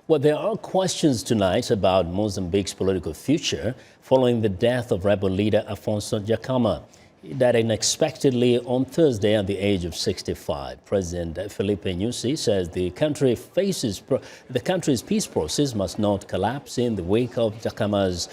Well, there are questions tonight about Mozambique's political future following the death of rebel leader Afonso Dhlakama. He died unexpectedly on Thursday at the age of 65. President Filipe Nyusi says the country's peace process must not collapse in the wake of Dhlakama's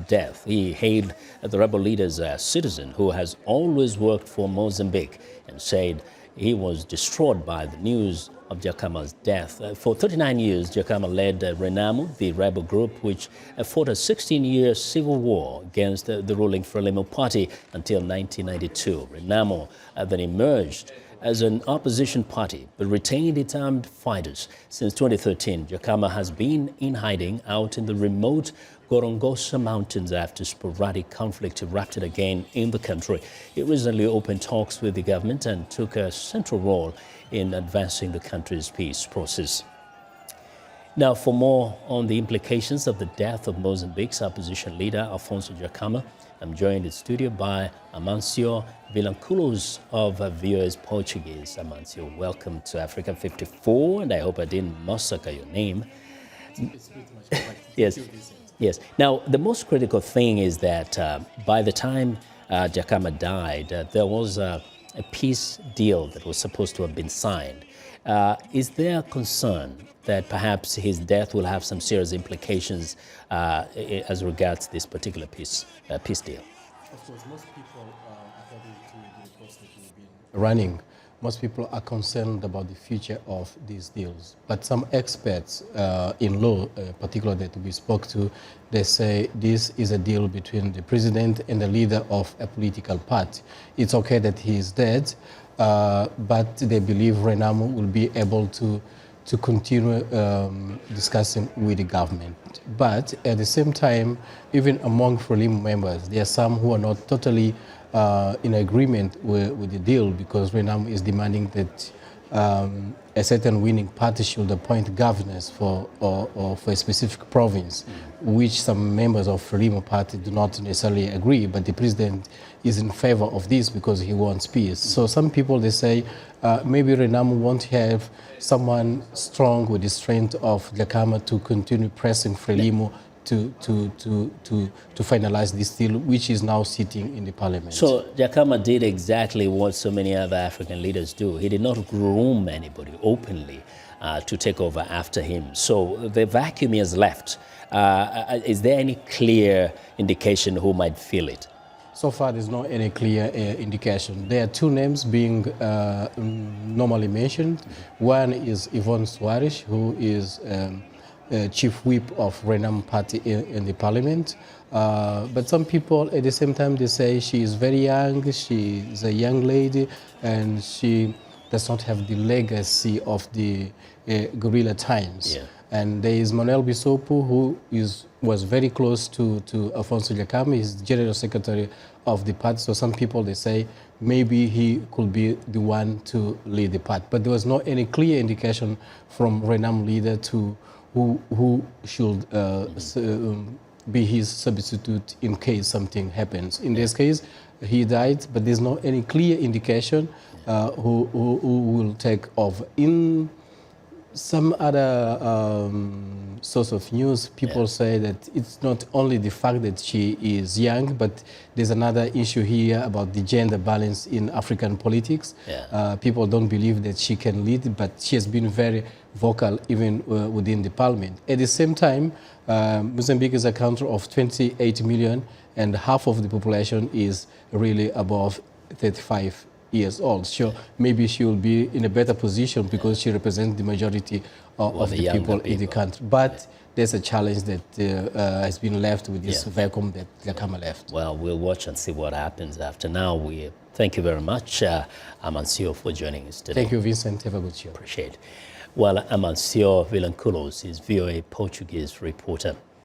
death. He hailed the rebel leader as a citizen who has always worked for Mozambique and said he was distraught by the news of Dhlakama's death. For 39 years, Dhlakama led Renamo, the rebel group which fought a 16-year civil war against the ruling Renamo party until 1992. Renamo then emerged as an opposition party but retained its armed fighters. Since 2013, Dhlakama has been in hiding out in the remote Gorongosa mountains after sporadic conflict erupted again in the country. He recently opened talks with the government and took a central role in advancing the country's peace process. Now, for more on the implications of the death of Mozambique's opposition leader, Afonso Dhlakama, I'm joined in studio by Amancio Vilanculos of VOA Portuguese. Amancio, welcome to Africa 54, and I hope I didn't massacre your name. It's pretty much correct. Yes. Yes. Now, the most critical thing is that by the time Dhlakama died, there was a peace deal that was supposed to have been signed. Is there a concern that perhaps his death will have some serious implications as regards this particular peace deal? Of course, most people, according to the reports that we've been running, most people are concerned about the future of these deals. But some experts in law, particularly that we spoke to, they say this is a deal between the president and the leader of a political party. It's okay that he is dead, but they believe Renamo will be able to continue discussing with the government. But at the same time, even among Frelimo members, there are some who are not totally in agreement with the deal, because Renamo is demanding that a certain winning party should appoint governors for a specific province, which some members of Frelimo party do not necessarily agree, but the president is in favor of this because he wants peace. So some people, they say, maybe Renamo won't have someone strong with the strength of Dhlakama to continue pressing Frelimo to finalize this deal, which is now sitting in the parliament. So Dhlakama did exactly what so many other African leaders do. He did not groom anybody openly to take over after him. So the vacuum is left. Is there any clear indication who might fill it? So far, there's not any clear indication. There are two names being normally mentioned. One is Yvonne Soares, who is chief whip of Renamo party in the parliament. But some people at the same time, they say she is very young, she is a young lady, and she does not have the legacy of the guerrilla times. Yeah. And there is Manuel Bissopo, who was very close to Afonso Dhlakama. He's the general secretary of the party. So some people, they say maybe he could be the one to lead the party. But there was not any clear indication from Renamo leader to who should be his substitute in case something happens. In this case, he died, but there's not any clear indication who will take over. In some other source of news, people say that it's not only the fact that she is young, but there's another issue here about the gender balance in African politics. People don't believe that she can lead, but she has been very vocal even within the parliament. At the same time, Mozambique is a country of 28 million, and half of the population is really above 35 years old. So maybe she will be in a better position because she represents the majority of the people in the country. But there's a challenge that has been left with this vacuum that Dhlakama left. Well, we'll watch and see what happens after. Now, we thank you very much, Amancio, for joining us today. Thank you, Vincent. Have a good show. Appreciate it. Well, Amancio Vilanculos is VOA Portuguese reporter.